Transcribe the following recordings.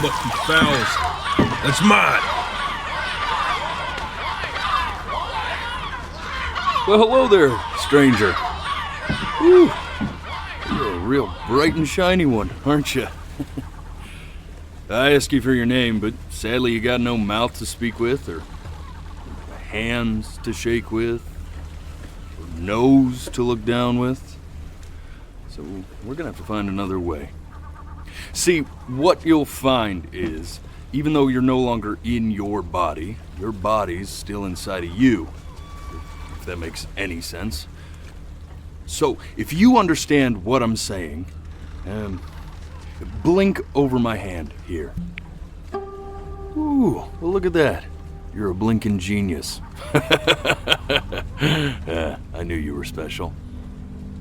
must be fowls. That's mine. Well, hello there, stranger. Whew. You're a real bright and shiny one, aren't you? I asked you for your name, but sadly you got no mouth to speak with, or hands to shake with, or nose to look down with. So we're gonna have to find another way. See, what you'll find is, even though you're no longer in your body's still inside of you. If that makes any sense. So, if you understand what I'm saying, blink over my hand here. Ooh, well look at that. You're a blinking genius. I knew you were special.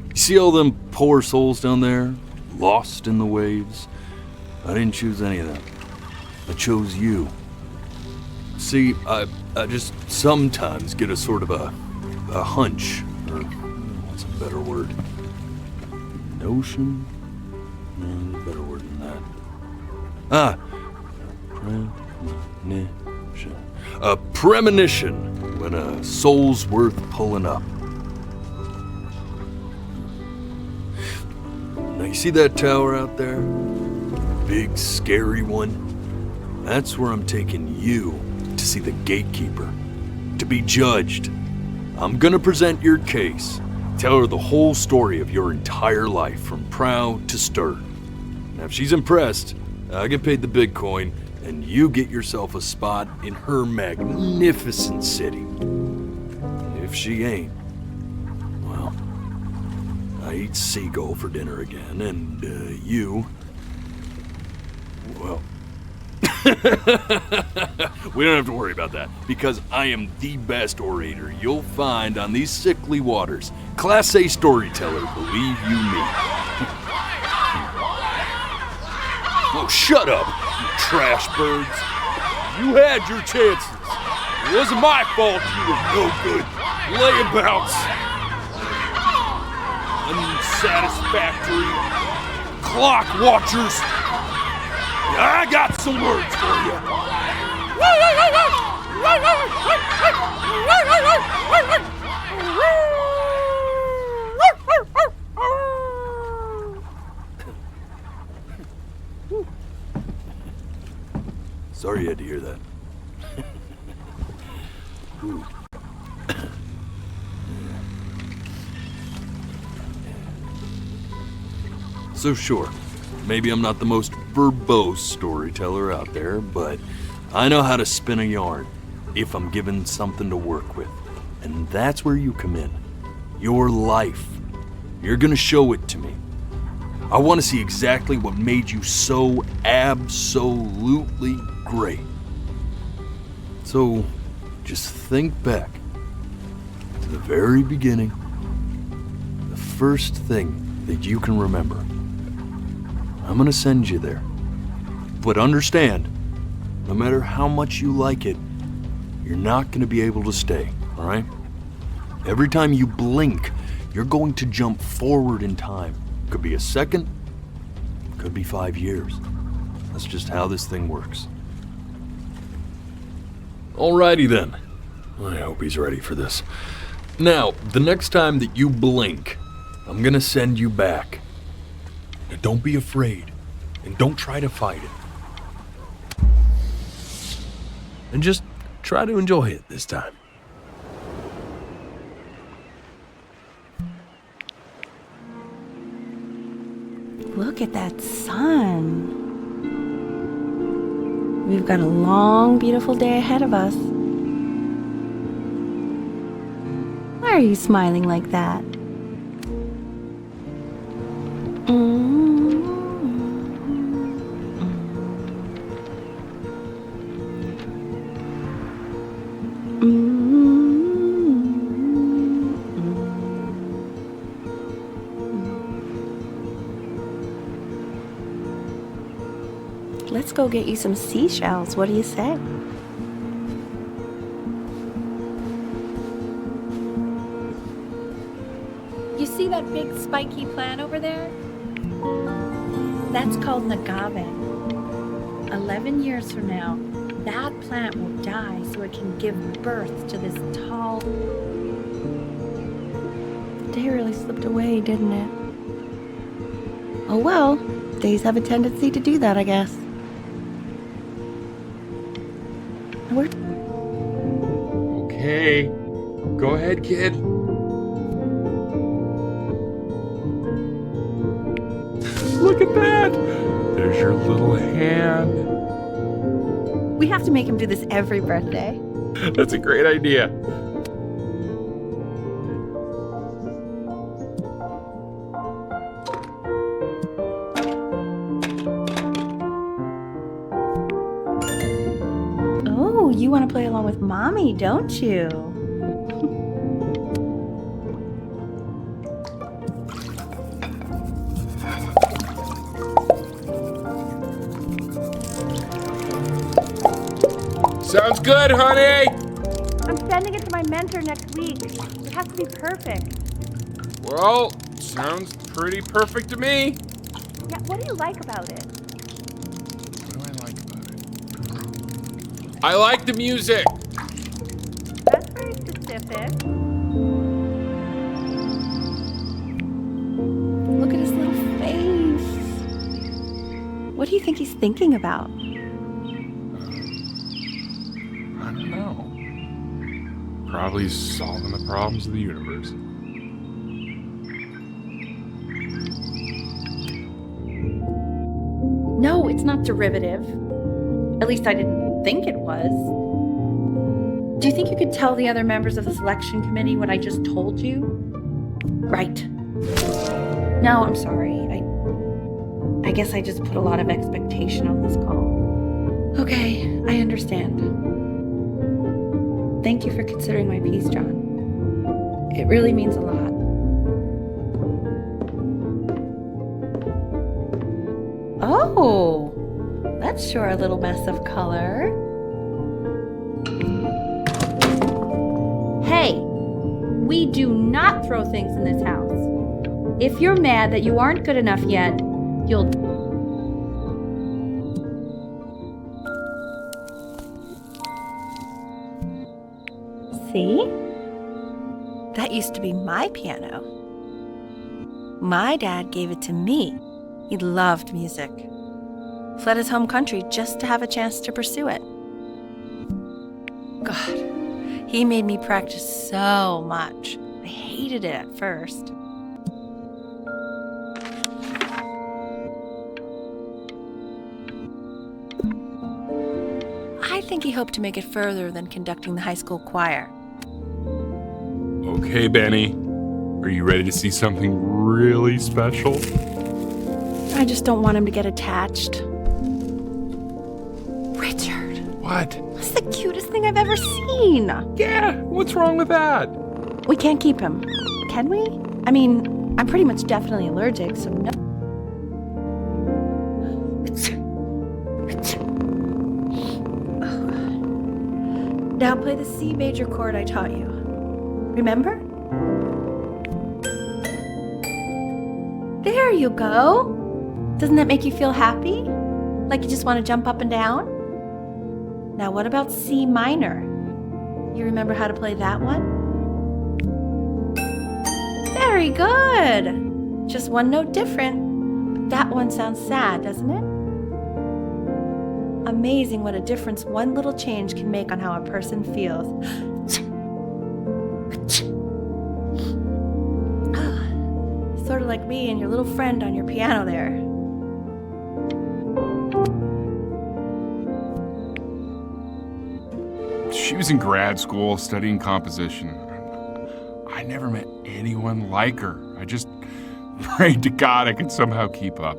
You see all them poor souls down there, lost in the waves? I didn't choose any of them. I chose you. See, I just sometimes get a sort of a hunch, or what's a better word? Notion? No, better word than that. Premonition. A premonition when a soul's worth pulling up. Now you see that tower out there? Big, scary one? That's where I'm taking you to see the gatekeeper, to be judged. I'm gonna present your case, tell her the whole story of your entire life, from proud to stern. Now if she's impressed, I get paid the big coin, and you get yourself a spot in her magnificent city. If she ain't, well, I eat seagull for dinner again, and you, well, we don't have to worry about that, because I am the best orator you'll find on these sickly waters. Class A storyteller, believe you me. Oh, shut up, you trash birds. You had your chances. It wasn't my fault you were no good. Layabouts. Unsatisfactory clock watchers. I got some words for you. Sorry you had to hear that. So sure, maybe I'm not the most verbose storyteller out there, but I know how to spin a yarn if I'm given something to work with. And that's where you come in. Your life. You're gonna show it to me. I want to see exactly what made you so absolutely great. So, just think back to the very beginning, the first thing that you can remember. I'm gonna send you there. But understand, no matter how much you like it, you're not gonna be able to stay, all right? Every time you blink, you're going to jump forward in time. Could be a second, could be 5 years. That's just how this thing works. Alrighty then. I hope he's ready for this. Now, the next time that you blink, I'm gonna send you back. Now don't be afraid, and don't try to fight it. And just try to enjoy it this time. Look at that sun. We've got a long, beautiful day ahead of us. Why are you smiling like that? Let's go get you some seashells. What do you say? You see that big spiky plant over there? That's called an agave. 11 years from now, that plant will die so it can give birth to this tall... The day really slipped away, didn't it? Oh well, days have a tendency to do that, I guess. We're... Okay. Go ahead, kid. Look at that! There's your little hand. We have to make him do this every birthday. That's a great idea. Oh, you want to play along with Mommy, don't you? Sounds good, honey! I'm sending it to my mentor next week. It has to be perfect. Well, sounds pretty perfect to me. Yeah, what do you like about it? What do I like about it? I like the music. That's very specific. Look at his little face. What do you think he's thinking about? I don't know. Probably solving the problems of the universe. No, it's not derivative. At least I didn't think it was. Do you think you could tell the other members of the selection committee what I just told you? Right. No, I'm sorry. I guess I just put a lot of expectation on this call. Okay, I understand. Thank you for considering my piece, John. It really means a lot. Oh, that's sure a little mess of color. Hey, we do not throw things in this house. If you're mad that you aren't good enough yet, you'll... See? That used to be my piano. My dad gave it to me. He loved music. Fled his home country just to have a chance to pursue it. God, he made me practice so much. I hated it at first. I think he hoped to make it further than conducting the high school choir. Okay, Benny. Are you ready to see something really special? I just don't want him to get attached. Richard, What? that's the cutest thing I've ever seen. Yeah, what's wrong with that? We can't keep him, can we? I mean, I'm pretty much definitely allergic, so no. Now play the C major chord I taught you. Remember? There you go. Doesn't that make you feel happy? Like you just want to jump up and down? Now what about C minor? You remember how to play that one? Very good. Just one note different. But that one sounds sad, doesn't it? Amazing what a difference one little change can make on how a person feels. Sort of like me and your little friend on your piano there. She was in grad school studying composition. I never met anyone like her. I just prayed to God I could somehow keep up.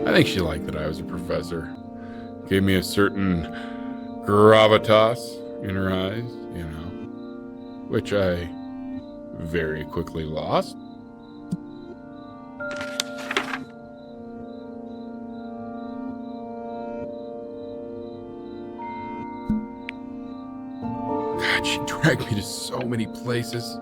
I think she liked that I was a professor. Gave me a certain gravitas in her eyes, you know, which I very quickly lost. God, she dragged me to so many places.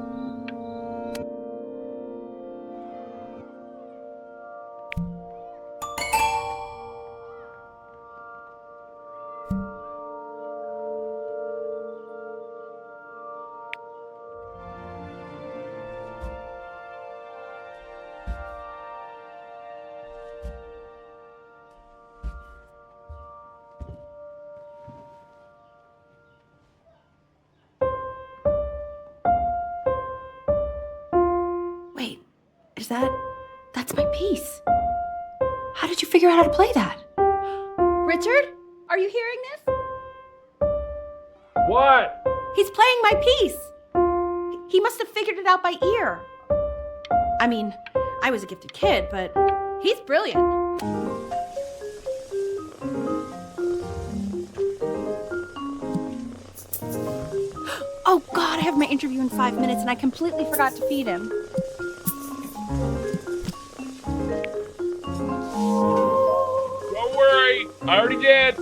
hears that, that's my piece. How did you figure out how to play that? Richard, are you hearing this? What? He's playing my piece. He must have figured it out by ear. I mean, I was a gifted kid, but he's brilliant. Oh God, I have my interview in 5 minutes and I completely forgot to feed him. Don't worry, I already did.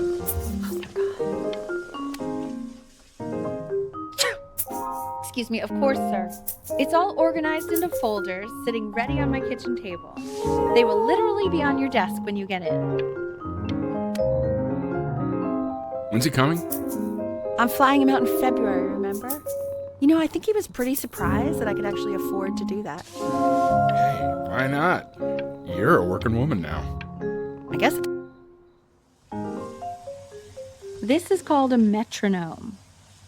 Excuse me, of course, sir. It's all organized into folders, sitting ready on my kitchen table. They will literally be on your desk when you get in. When's he coming? I'm flying him out in February, remember? You know, I think he was pretty surprised that I could actually afford to do that. Hey, why not? You're a working woman now. I guess. This is called a metronome.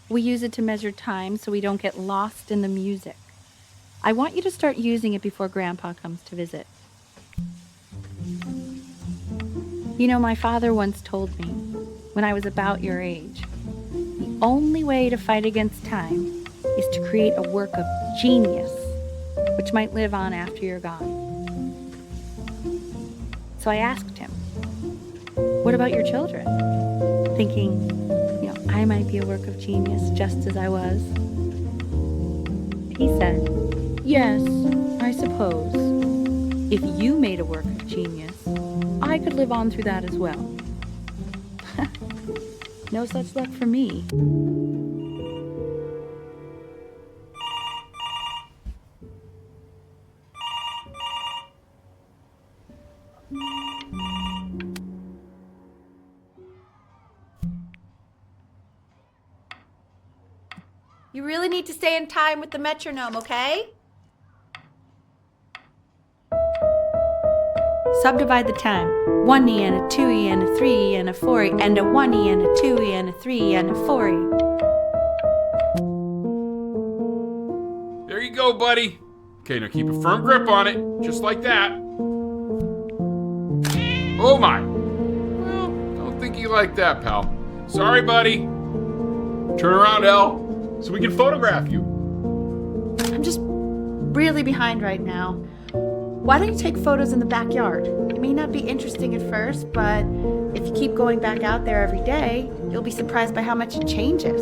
We use it to measure time so we don't get lost in the music. I want you to start using it before Grandpa comes to visit. You know, my father once told me, when I was about your age, the only way to fight against time is to create a work of genius, which might live on after you're gone. So I asked him, what about your children? Thinking, I might be a work of genius just as I was. He said, yes, I suppose. If you made a work of genius, I could live on through that as well. No such luck for me. You really need to stay in time with the metronome, okay? Subdivide the time. 1E and a 2E and a 3E and a 4E and a 1E and a 2E and a 3E and a 4E. There you go, buddy. Okay, now keep a firm grip on it, just like that. Oh my. Well, don't think you like that, pal. Sorry, buddy. Turn around, Elle, so we can photograph you. I'm just really behind right now. Why don't you take photos in the backyard? It may not be interesting at first, but if you keep going back out there every day, you'll be surprised by how much it changes.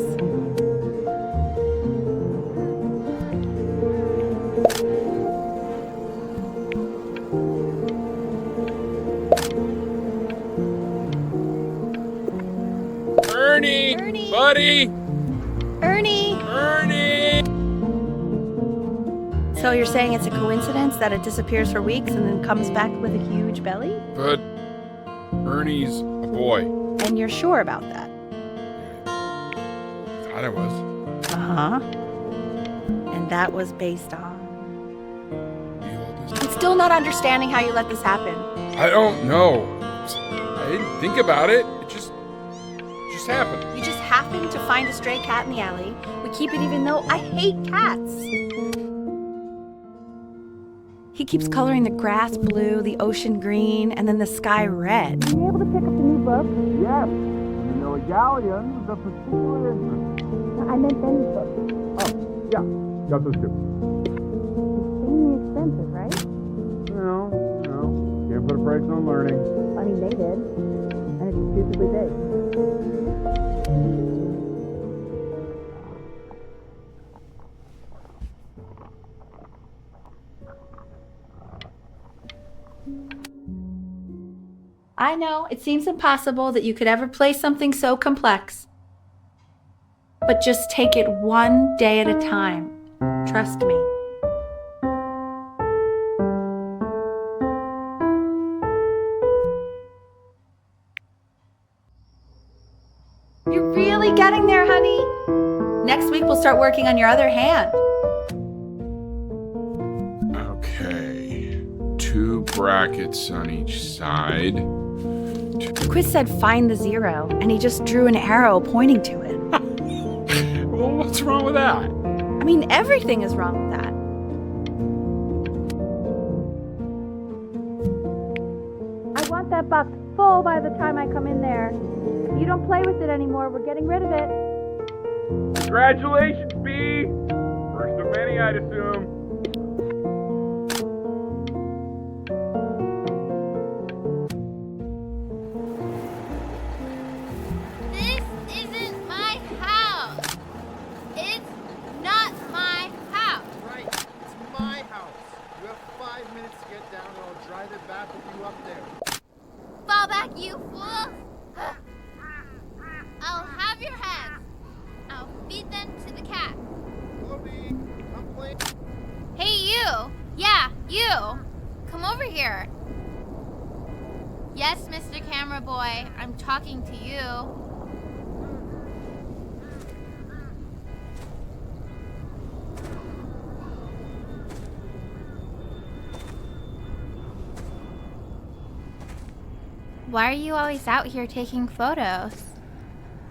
Ernie! Ernie! Buddy! Ernie! Ernie! So you're saying it's a coincidence that it disappears for weeks and then comes back with a huge belly? But Ernie's a boy. And you're sure about that? Thought I was. Uh-huh. And that was based on? The oldest. I'm still not understanding how you let this happen. I don't know. I didn't think about it. It just happened. You just happened to find a stray cat in the alley. We keep it even though I hate cats. He keeps coloring the grass blue, the ocean green, and then the sky red. Are you able to pick up the new book? Yes. You know, galleons of particular interest. I meant Benny's book. Oh, yeah. Got those two. Extremely expensive, right? No. Can't put a price on learning. I mean, they did. And it's stupidly big. I know, it seems impossible that you could ever play something so complex. But just take it one day at a time. Trust me. You're really getting there, honey. Next week we'll start working on your other hand. Okay. 2 brackets on each side. The quiz said find the 0, and he just drew an arrow pointing to it. Well, what's wrong with that? I mean, everything is wrong with that. that box full by the time I come in there. If you don't play with it anymore, we're getting rid of it. Congratulations, B! First of many, I'd assume. This isn't my house. It's not my house. Right, it's my house. You have 5 minutes to get down and I'll drive it back with you up there. Fall back, you fool. I'll have your heads. I'll feed them to the cat. Chloe, I'm playing. Hey, you. Yeah, you. Come over here. Yes, Mr. Camera Boy, I'm talking to you. Why are you always out here taking photos?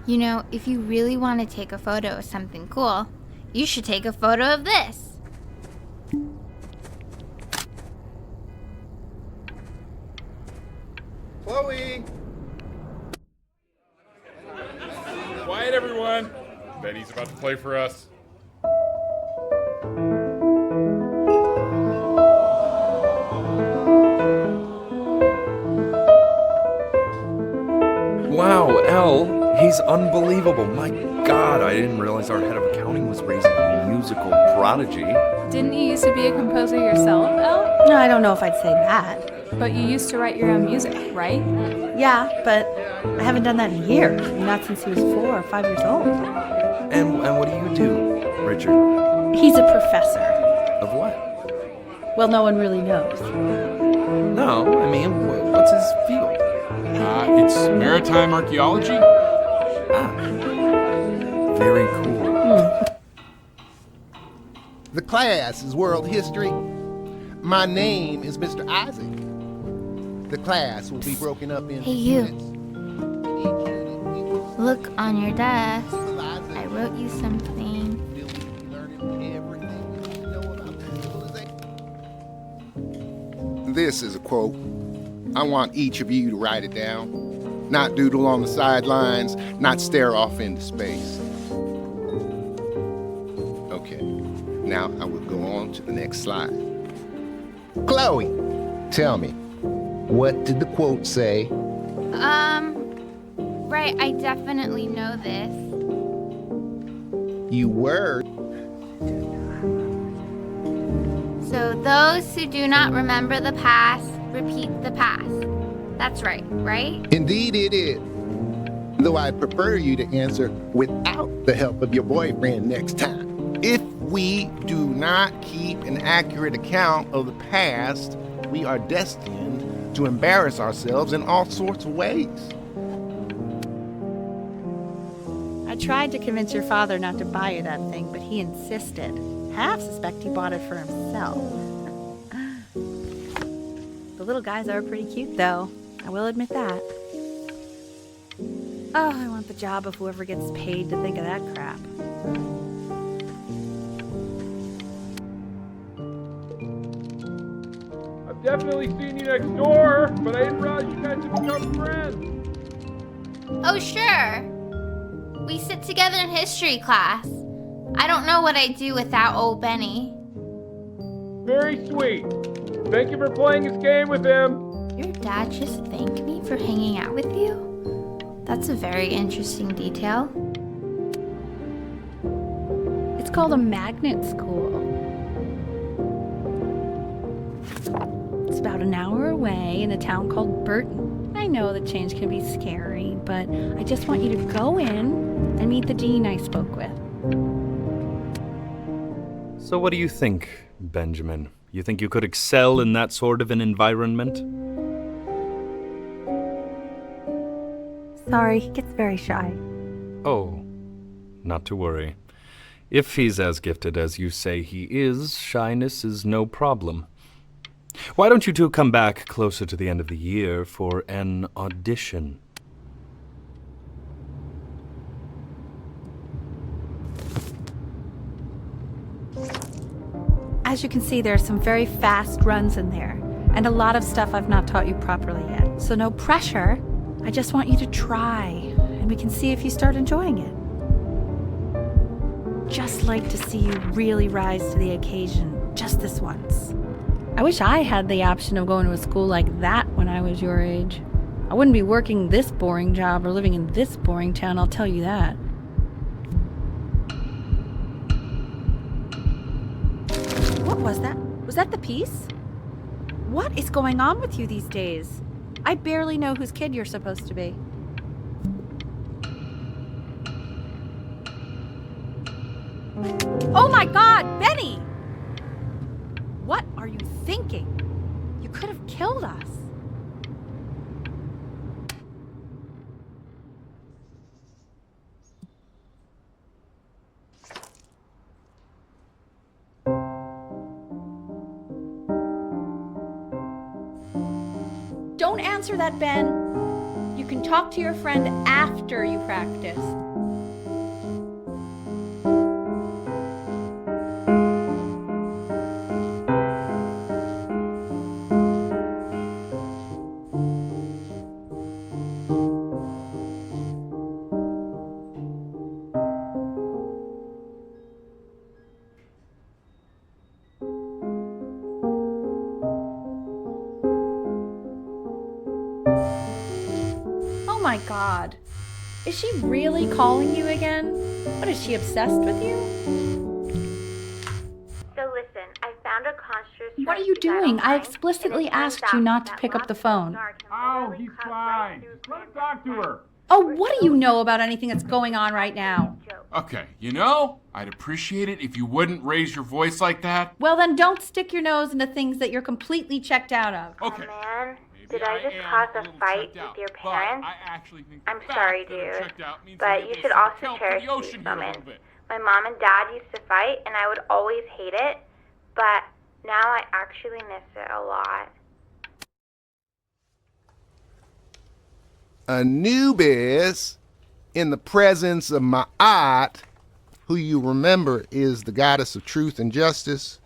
You know, if you really want to take a photo of something cool, you should take a photo of this. Chloe! Quiet, everyone. Betty's about to play for us. Wow, Al, he's unbelievable. My God, I didn't realize our head of accounting was raising a musical prodigy. Didn't you used to be a composer yourself, Elle? No, I don't know if I'd say that. But you used to write your own music, right? Yeah, but I haven't done that in years. Not since he was 4 or 5 years old. And what do you do, Richard? He's a professor. Of what? Well, no one really knows. No, I mean, what's his field? It's maritime archaeology. Ah, very cool. The class is world history. My name is Mr. Isaac. The class will be broken up into Hey, you. units. Each unit we will Look on your desk. Mr. Isaac I wrote you something. will be learning everything you need to know about civilization. This is a quote. I want each of you to write it down. Not doodle on the sidelines, not stare off into space. Okay, now I will go on to the next slide. Chloe, tell me, what did the quote say? Right, I definitely know this. You were. So those who do not remember the past, repeat the past. That's right, right? Indeed it is. Though I'd prefer you to answer without the help of your boyfriend next time. If we do not keep an accurate account of the past, we are destined to embarrass ourselves in all sorts of ways. I tried to convince your father not to buy you that thing, but he insisted. Half suspect he bought it for himself. The little guys are pretty cute, though. I will admit that. Oh, I want the job of whoever gets paid to think of that crap. I've definitely seen you next door, but I didn't realize you guys had become friends. Oh, sure. We sit together in history class. I don't know what I'd do without old Benny. Very sweet. Thank you for playing this game with him. Your dad just thanked me for hanging out with you? That's a very interesting detail. It's called a magnet school. It's about an hour away in a town called Burton. I know that change can be scary, but I just want you to go in and meet the dean I spoke with. So what do you think, Benjamin? You think you could excel in that sort of an environment? Sorry, he gets very shy. Oh, not to worry. If he's as gifted as you say he is, shyness is no problem. Why don't you two come back closer to the end of the year for an audition? As you can see, there are some very fast runs in there. And a lot of stuff I've not taught you properly yet. So no pressure. I just want you to try, and we can see if you start enjoying it. Just like to see you really rise to the occasion, just this once. I wish I had the option of going to a school like that when I was your age. I wouldn't be working this boring job or living in this boring town, I'll tell you that. What was that? Was that the piece? What is going on with you these days? I barely know whose kid you're supposed to be. Oh my God, Benny! What are you thinking? You could have killed us. Don't answer that, Ben. You can talk to your friend after you practice. Oh my God. Is she really calling you again? What, is she obsessed with you? So listen, I found a construct. What are you doing? I explicitly asked you not to pick up the phone. Oh, he's fine. Just let him talk to her. Oh, what do you know about anything that's going on right now? Okay, I'd appreciate it if you wouldn't raise your voice like that. Well, then don't stick your nose into things that you're completely checked out of. Okay. Oh man, Maybe did I just cause a fight with your parents? I actually think I'm the fact sorry, that I'm dude, checked out means but I'm you able should to also help cherish the ocean these here a moments. little bit. My mom and dad used to fight, and I would always hate it, but now I actually miss it a lot. Anubis, in the presence of Ma'at, who you remember is the goddess of truth and justice,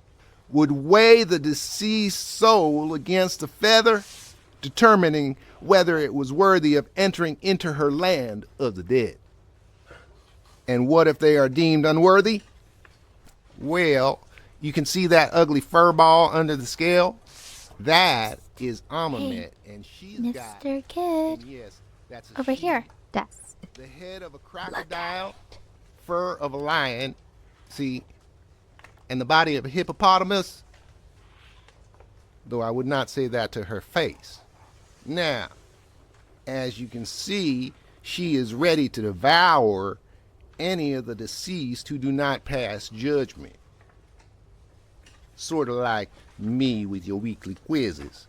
would weigh the deceased soul against a feather, determining whether it was worthy of entering into her land of the dead. And what if they are deemed unworthy? Well, you can see that ugly fur ball under the scale? That is Amamet, and she's got... Mr. Kid. and yes, that's a Over she. here. Desk. The head of a crocodile, fur of a lion, see, and the body of a hippopotamus, though I would not say that to her face. Now, as you can see, she is ready to devour any of the deceased who do not pass judgment. Sort of like me with your weekly quizzes.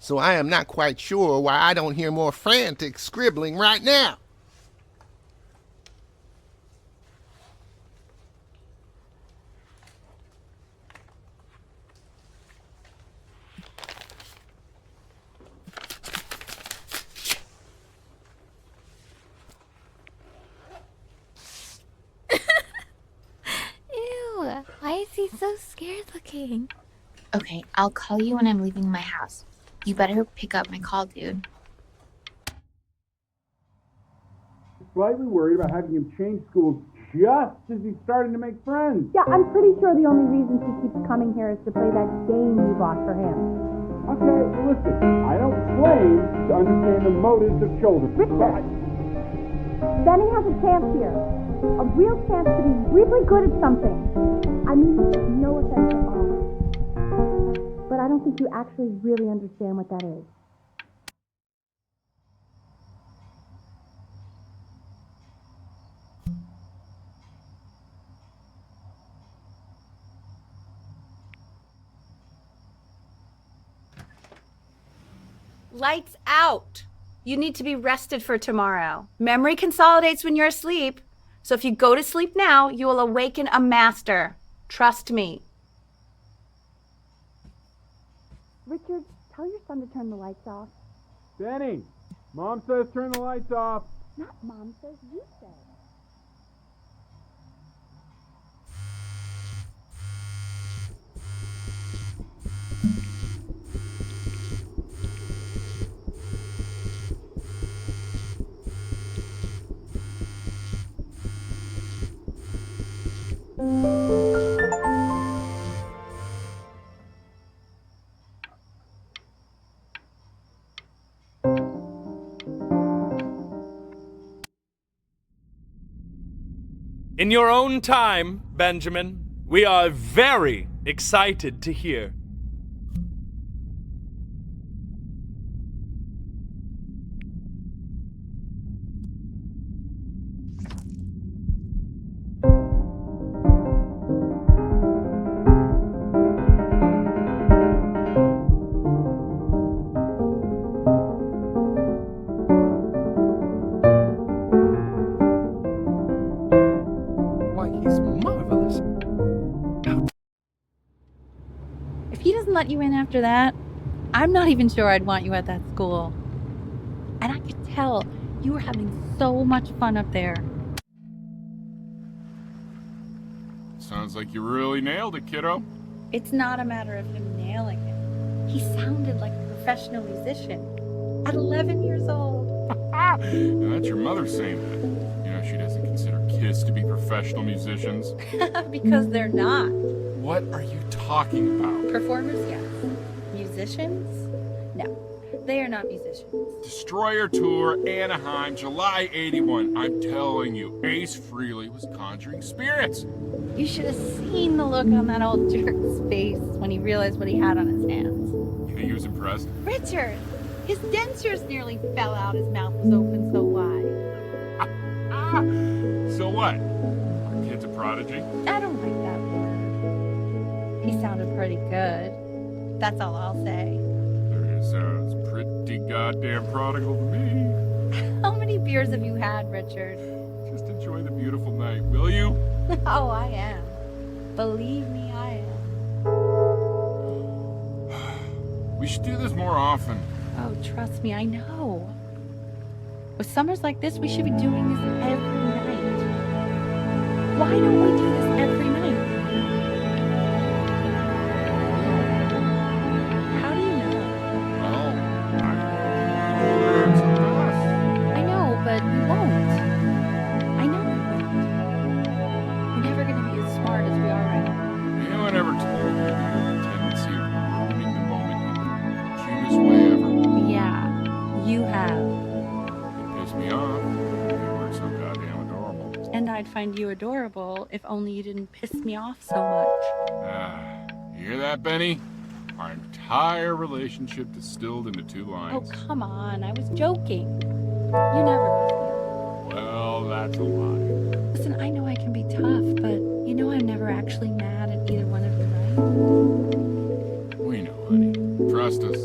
So I am not quite sure why I don't hear more frantic scribbling right now. Ew, why is he so scared looking? Okay, I'll call you when I'm leaving my house. You better pick up my call, dude. Slightly worried about having him change schools just as he's starting to make friends. Yeah, I'm pretty sure the only reason she keeps coming here is to play that game you bought for him. Okay, listen, I don't claim to understand the motives of children. Richard, Benny has a chance here. A real chance to be really good at something. I mean, no offense at all. But I don't think you actually really understand what that is. Lights out. You need to be rested for tomorrow. Memory consolidates when you're asleep. So if you go to sleep now, you will awaken a master. Trust me. Richard, tell your son to turn the lights off. Benny, Mom says turn the lights off. Not Mom says, you say. In your own time, Benjamin, we are very excited to hear. If he doesn't let you in after that, I'm not even sure I'd want you at that school. And I could tell you were having so much fun up there. Sounds like you really nailed it, kiddo. It's not a matter of him nailing it. He sounded like a professional musician at 11 years old. Now that's your mother saying that. You know, she doesn't consider kids to be professional musicians. Because they're not. What are you talking about? Performers, yes. Musicians? No. They are not musicians. Destroyer Tour, Anaheim, July 81. I'm telling you, Ace Frehley was conjuring spirits. You should have seen the look on that old jerk's face when he realized what he had on his hands. You think he was impressed? Richard! His dentures nearly fell out. His mouth was open so wide. So what? Our kid's a prodigy? I don't like that word. He sounded pretty good. That's all I'll say. It sounds pretty goddamn prodigal to me. How many beers have you had, Richard? Just enjoy the beautiful night, will you? Oh, I am. Believe me, I am. We should do this more often. Oh, trust me, I know. With summers like this, we should be doing this every night. Why don't we do this every night? How do you know? Well, I know, but we won't. I know we won't. We're never going to be as smart as we are right now. Anyone ever told you that you have a tendency of ruining the moment in the cutest way ever? Yeah, you have. Piss me off. You were so goddamn adorable. And I'd find you adorable if only you didn't piss me off so much. You hear that, Benny? Our entire relationship distilled into 2 lines. Oh, come on. I was joking. You never piss me off. Well, that's a lie. Listen, I know I can be tough, but you know I'm never actually mad at either one of you, right? We know, honey. Trust us.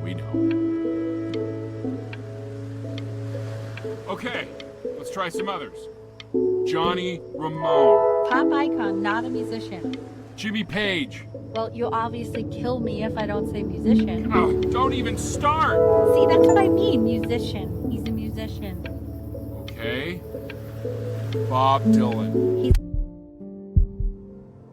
We know. Okay, let's try some others. Johnny Ramone. Pop icon, not a musician. Jimmy Page. Well, you'll obviously kill me if I don't say musician. Oh, don't even start! See, that's what I mean, musician. He's a musician. Okay. Bob Dylan.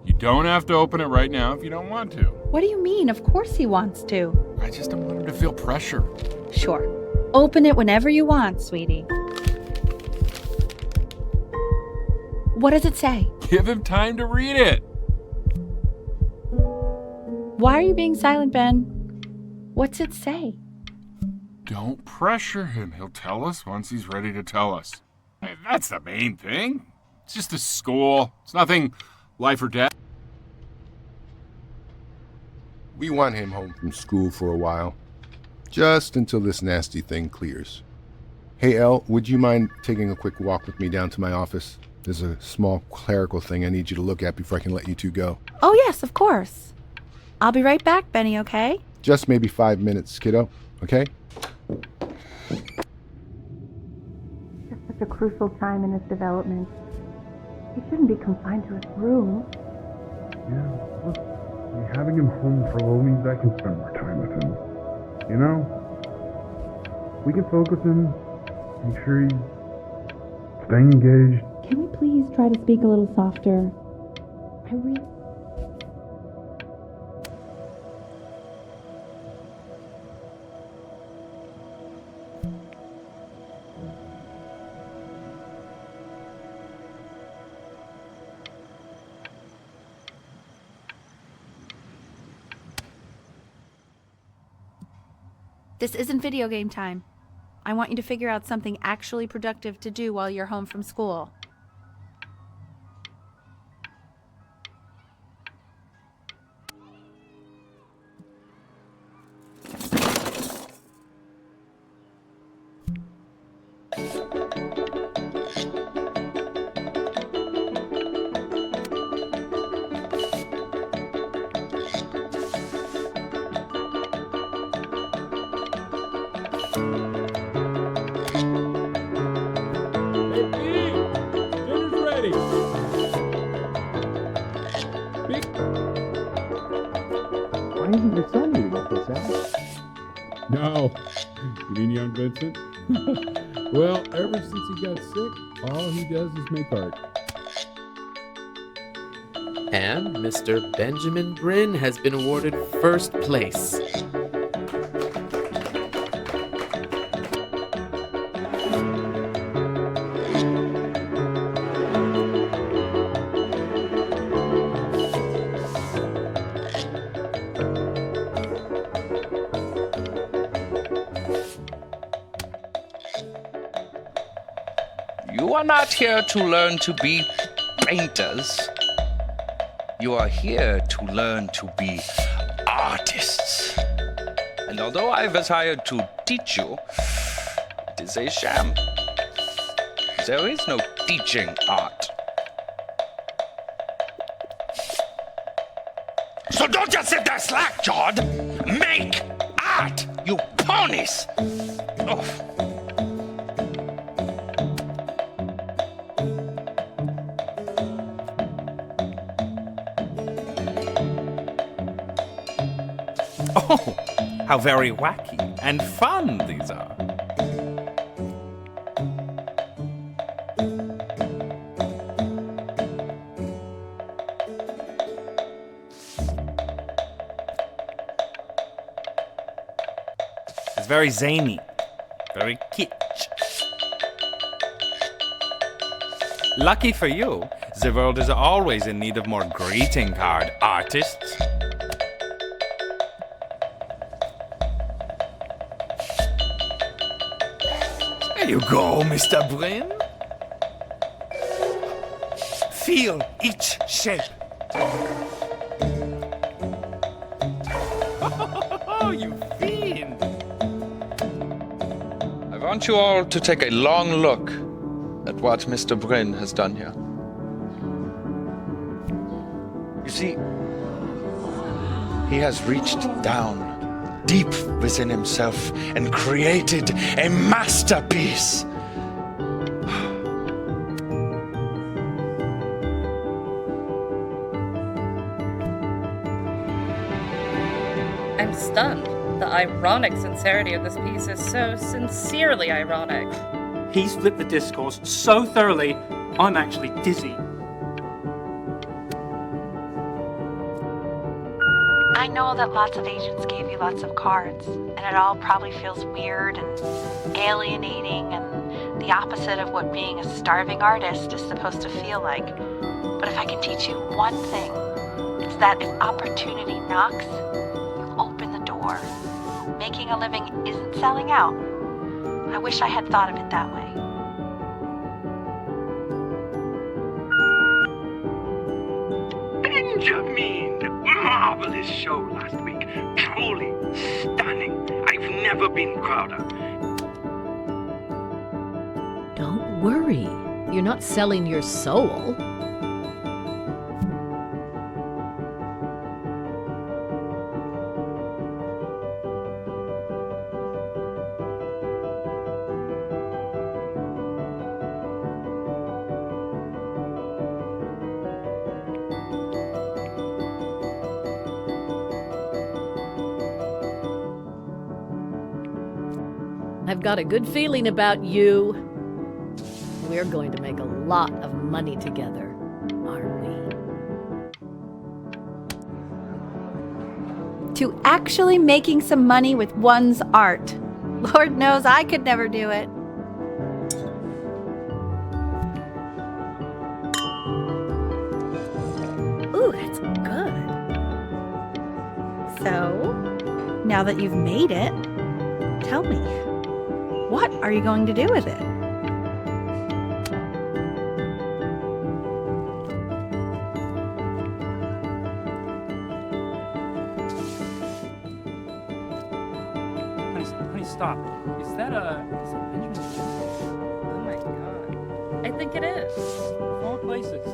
You don't have to open it right now if you don't want to. What do you mean? Of course he wants to. I just don't want him to feel pressure. Sure. Open it whenever you want, sweetie. What does it say? Give him time to read it. Why are you being silent, Ben? What's it say? Don't pressure him. He'll tell us once he's ready to tell us. Hey, that's the main thing. It's just a school. It's nothing life or death. We want him home from school for a while. Just until this nasty thing clears. Hey, Elle, would you mind taking a quick walk with me down to my office? There's a small clerical thing I need you to look at before I can let you two go. Oh, yes, of course. I'll be right back, Benny, okay? Just maybe 5 minutes, kiddo, okay? It's such a crucial time in his development. He shouldn't be confined to his room. Yeah, look, having him home for a little means I can spend more time with him. You know? We can focus him, make sure he's staying engaged. Can we please try to speak a little softer? This isn't video game time. I want you to figure out something actually productive to do while you're home from school. Why isn't your son eating up this ass? No. You mean young Vincent? Well, ever since he got sick, all he does is make art. And Mr. Benjamin Bryn has been awarded first place. You are not here to learn to be painters. You are here to learn to be artists. And although I was hired to teach you, it is a sham. There is no teaching art. So don't just sit there slack-jawed. Make art, you ponies! Oh. Oh, how very wacky and fun these are. It's very zany, very kitsch. Lucky for you, the world is always in need of more greeting card artists. There you go, Mr. Bryn. Feel each shape. Oh, you fiend. I want you all to take a long look at what Mr. Bryn has done here. You see, he has reached down deep within himself and created a masterpiece. I'm stunned. The ironic sincerity of this piece is so sincerely ironic. He's flipped the discourse so thoroughly, I'm actually dizzy. I know that lots of agents gave you lots of cards, and it all probably feels weird and alienating and the opposite of what being a starving artist is supposed to feel like. But if I can teach you one thing, it's that if opportunity knocks, you open the door. Making a living isn't selling out. I wish I had thought of it that way. Benjamin! Marvelous show last week. Truly stunning. I've never been prouder. Don't worry. You're not selling your soul. I've got a good feeling about you. We're going to make a lot of money together, aren't we? To actually making some money with one's art. Lord knows I could never do it. Ooh, that's good. So, now that you've made it, tell me. What are you going to do with it? Honey, stop. Is that Benjamin? Oh my god. I think it is. Of all places.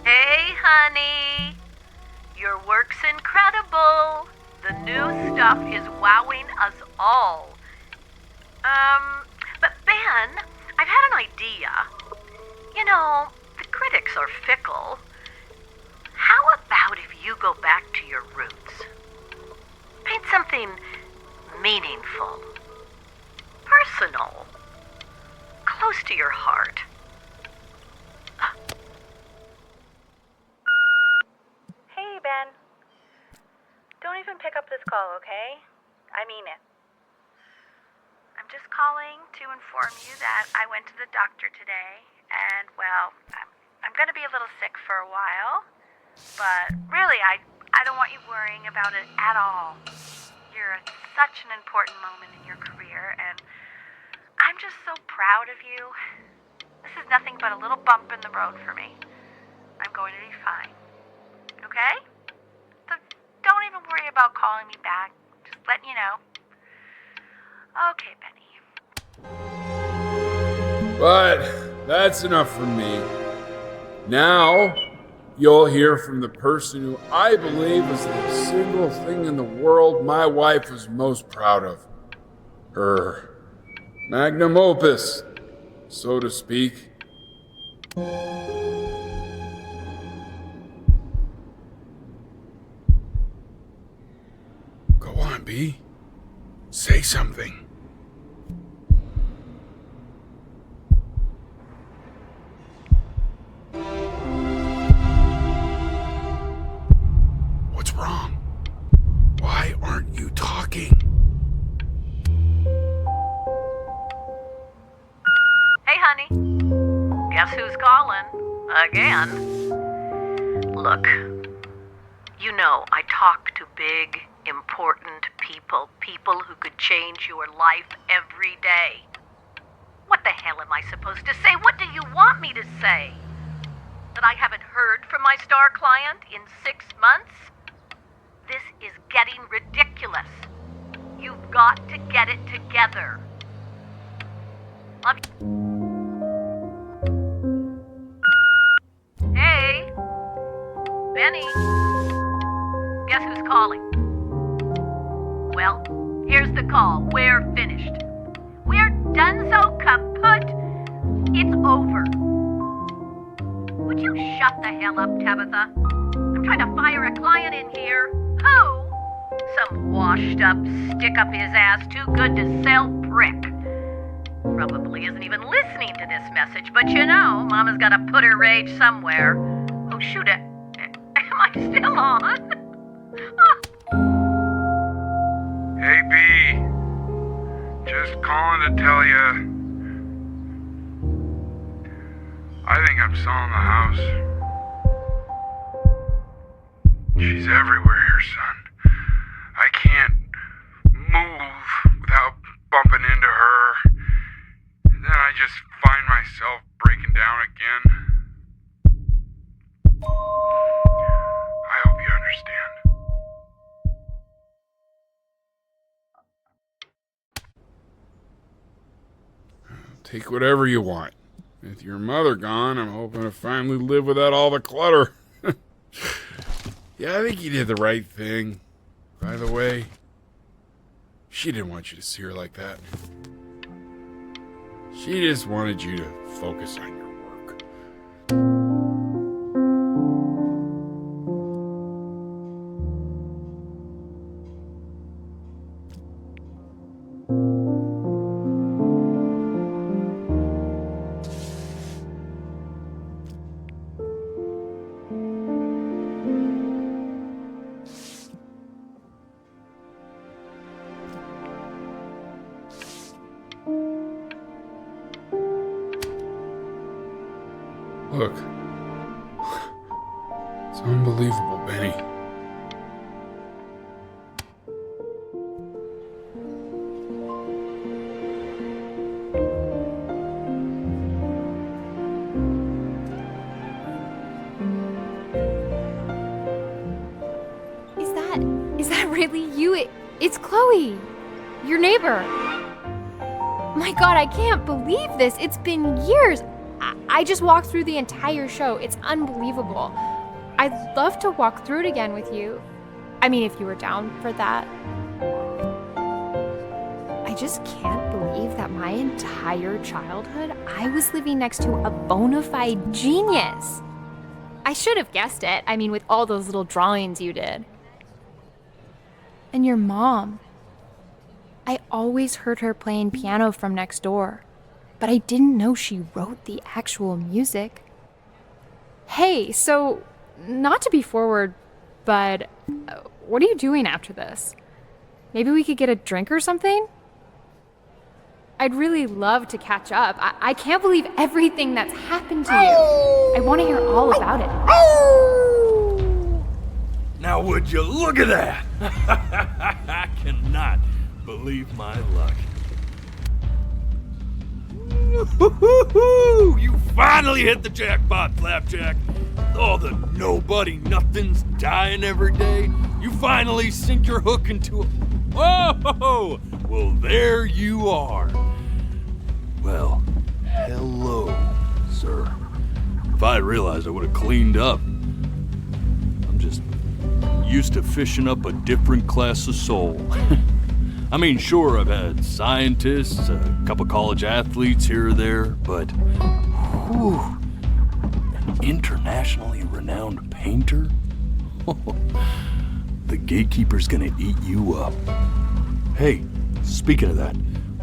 Hey, honey. Your work's incredible. The new stuff is wowing us all. But Ben, I've had an idea. You know, the critics are fickle. How about if you go back to your roots? Paint something meaningful, personal, close to your heart. Hey, Ben. Don't even pick up this call, okay? I mean it. I'm just calling to inform you that I went to the doctor today, and, well, I'm going to be a little sick for a while, but really, I don't want you worrying about it at all. You're at such an important moment in your career, and I'm just so proud of you. This is nothing but a little bump in the road for me. I'm going to be fine. Okay? So don't even worry about calling me back. Just letting you know. Okay, Benny. But that's enough from me. Now, you'll hear from the person who I believe is the single thing in the world my wife was most proud of. Her magnum opus, so to speak. Go on, B. Say something. What's wrong? Why aren't you talking? Hey, honey. Guess who's calling? Again. Look, you know I talk to big, important people who could change your life every day. What the hell am I supposed to say? What do you want me to say? That I haven't heard from my star client in 6 months? This is getting ridiculous. You've got to get it together. Love you. Hey, Benny. Guess who's calling? Well, here's the call. We're finished. We're donezo kaput. It's over. Would you shut the hell up, Tabitha? I'm trying to fire a client in here. Who? Some washed up, stick up his ass, too good to sell prick. Probably isn't even listening to this message, but you know, Mama's gotta put her rage somewhere. Oh, shoot it. Am I still on? Hey, B. Just calling to tell you. I think I'm selling the house. She's everywhere here, son. I can't move without bumping into her. And then I just find myself breaking down again. I hope you understand. Take whatever you want. With your mother gone, I'm hoping to finally live without all the clutter. Yeah, I think you did the right thing. By the way, she didn't want you to see her like that. She just wanted you to focus on your work. Look. It's unbelievable, Benny. Is that really you? It's Chloe, your neighbor. My God, I can't believe this. It's been years. I just walked through the entire show. It's unbelievable. I'd love to walk through it again with you. I mean, if you were down for that. I just can't believe that my entire childhood, I was living next to a bona fide genius. I should have guessed it. I mean, with all those little drawings you did. And your mom. I always heard her playing piano from next door, but I didn't know she wrote the actual music. Hey, so, not to be forward, but what are you doing after this? Maybe we could get a drink or something? I'd really love to catch up. I can't believe everything that's happened to you. I want to hear all about it. Now would you look at that? I cannot believe my luck. You finally hit the jackpot, Flapjack. All the nobody nothings dying every day. You finally sink your hook into a... Whoa! Well, there you are. Well, hello, sir. If I had realized, I would have cleaned up. I'm just used to fishing up a different class of soul. I mean, sure, I've had scientists, a couple college athletes here or there, but whew, an internationally renowned painter? The gatekeeper's gonna eat you up. Hey, speaking of that,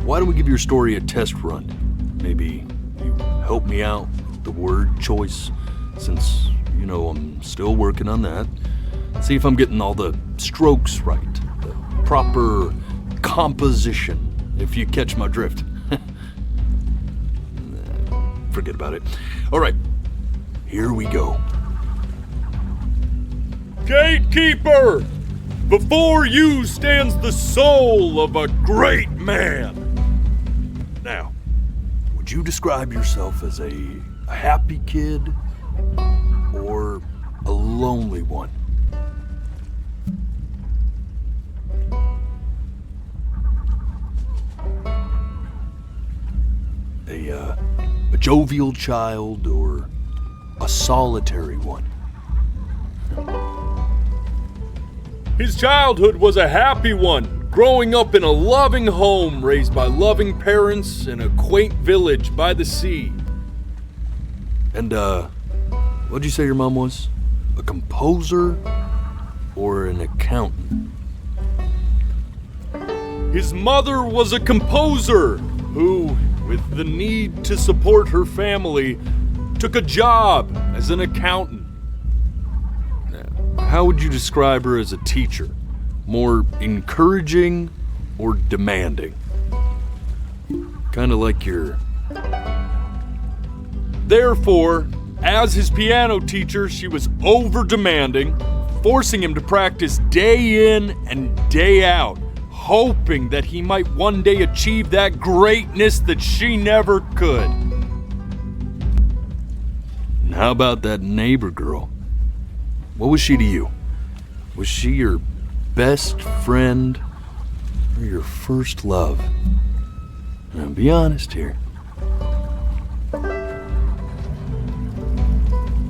why don't we give your story a test run? Maybe you help me out with the word choice, since, you know, I'm still working on that. See if I'm getting all the strokes right, the proper composition, if you catch my drift. Forget about it. All right, here we go. Gatekeeper! Before you stands the soul of a great man. Now, would you describe yourself as a happy kid or a lonely one? A jovial child or a solitary one? His childhood was a happy one, growing up in a loving home raised by loving parents in a quaint village by the sea. And, what'd you say your mom was? A composer or an accountant? His mother was a composer who, with the need to support her family, took a job as an accountant. How would you describe her as a teacher? More encouraging or demanding? Kind of like your... Therefore, as his piano teacher, she was over-demanding, forcing him to practice day in and day out, hoping that he might one day achieve that greatness that she never could. And how about that neighbor girl? What was she to you? Was she your best friend or your first love? Now, be honest here.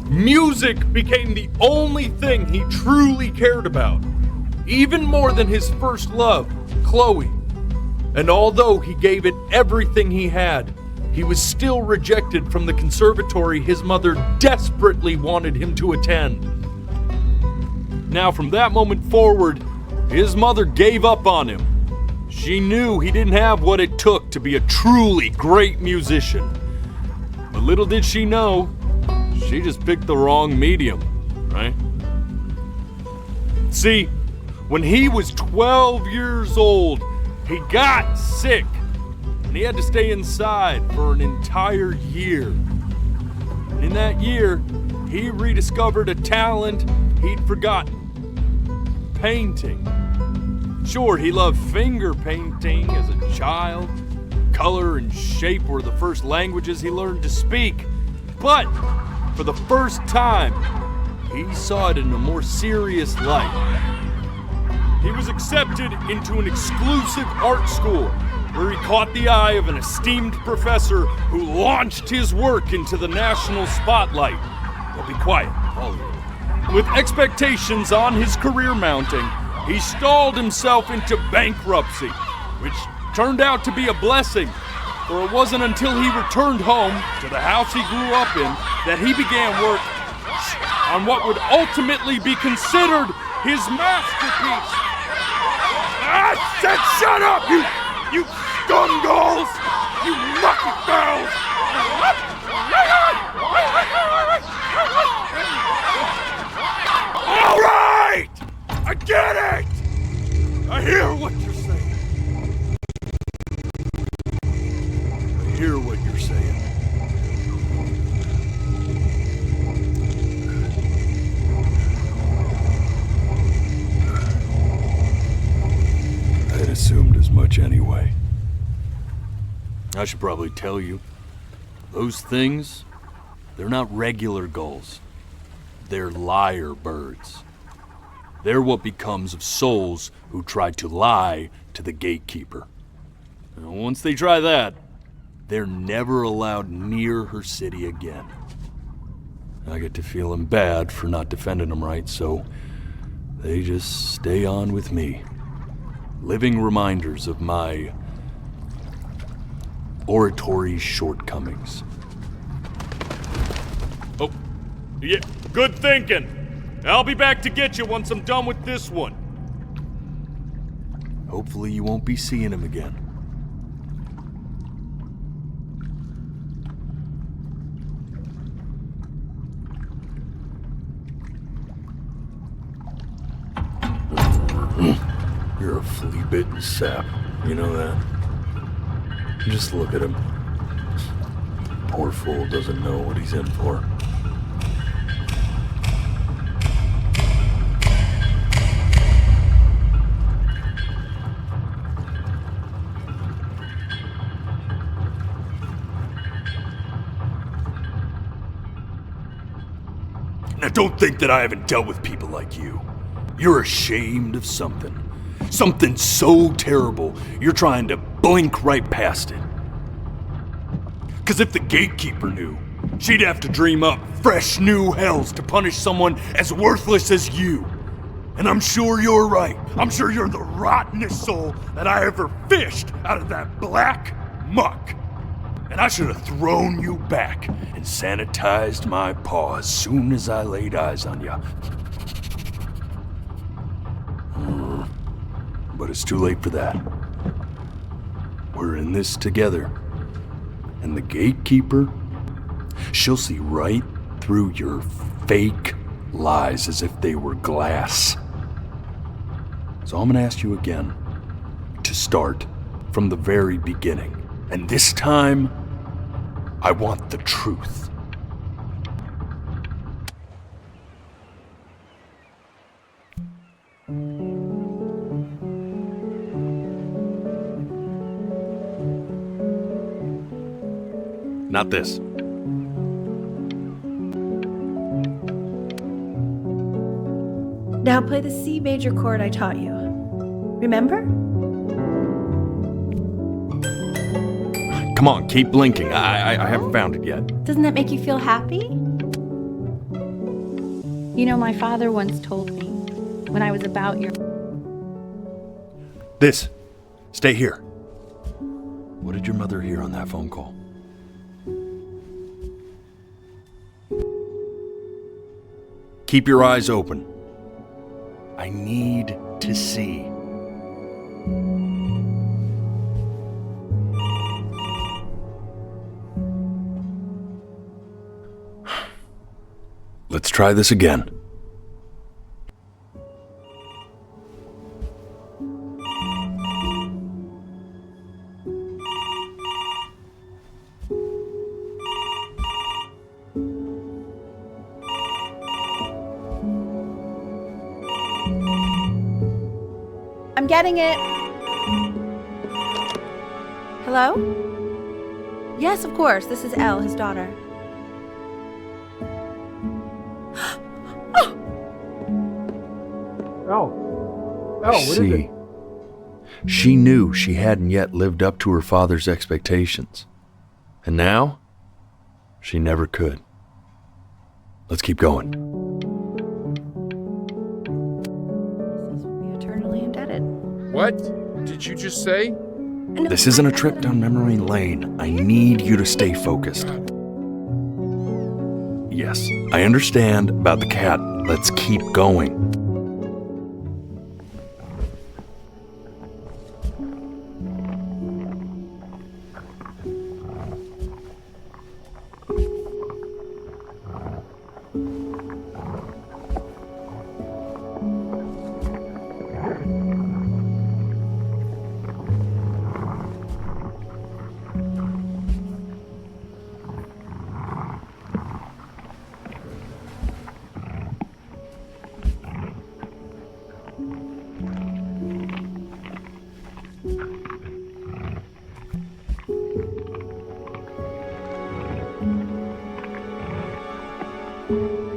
Music became the only thing he truly cared about, even more than his first love, Chloe. And although he gave it everything he had, he was still rejected from the conservatory his mother desperately wanted him to attend. Now, from that moment forward, his mother gave up on him. She knew he didn't have what it took to be a truly great musician. But little did she know, she just picked the wrong medium, right? See, when he was 12 years old, he got sick, and he had to stay inside for an entire year. And in that year, he rediscovered a talent he'd forgotten. Painting. Sure, he loved finger painting as a child. Color and shape were the first languages he learned to speak. But for the first time, he saw it in a more serious light. He was accepted into an exclusive art school where he caught the eye of an esteemed professor who launched his work into the national spotlight. Well, be quiet, all of you. With expectations on his career mounting, he stalled himself into bankruptcy, which turned out to be a blessing, for it wasn't until he returned home to the house he grew up in that he began work on what would ultimately be considered his masterpiece. I said shut up, you scumballs! You lucky barrels! All right! I get it! I hear what you're saying. I hear what you're saying. I'd assumed as much anyway. I should probably tell you, those things, they're not regular gulls. They're lyre birds. They're what becomes of souls who try to lie to the gatekeeper. And once they try that, they're never allowed near her city again. I get to feeling bad for not defending them right, so they just stay on with me. Living reminders of my oratory shortcomings. Oh, yeah, good thinking. I'll be back to get you once I'm done with this one. Hopefully you won't be seeing him again. You're a flea-bitten sap, you know that? Just look at him. Poor fool doesn't know what he's in for. Now don't think that I haven't dealt with people like you. You're ashamed of something. Something so terrible, you're trying to blink right past it. 'Cause if the gatekeeper knew, she'd have to dream up fresh new hells to punish someone as worthless as you. And I'm sure you're right. I'm sure you're the rottenest soul that I ever fished out of that black muck. And I should have thrown you back and sanitized my paw as soon as I laid eyes on you. But it's too late for that. We're in this together. And the gatekeeper, she'll see right through your fake lies as if they were glass. So I'm gonna ask you again to start from the very beginning. And this time, I want the truth. Not this. Now play the C major chord I taught you. Remember? Come on, keep blinking. I haven't found it yet. Doesn't that make you feel happy? You know, my father once told me when I was about your... This. Stay here. What did your mother hear on that phone call? Keep your eyes open. I need to see. Let's try this again. I'm getting it. Hello? Yes, of course. This is Elle, his daughter. Oh, what is it? She knew she hadn't yet lived up to her father's expectations. And now, she never could. Let's keep going. We're eternally indebted. What did you just say? This isn't a trip down memory lane. I need you to stay focused. Yes, I understand about the cat. Let's keep going.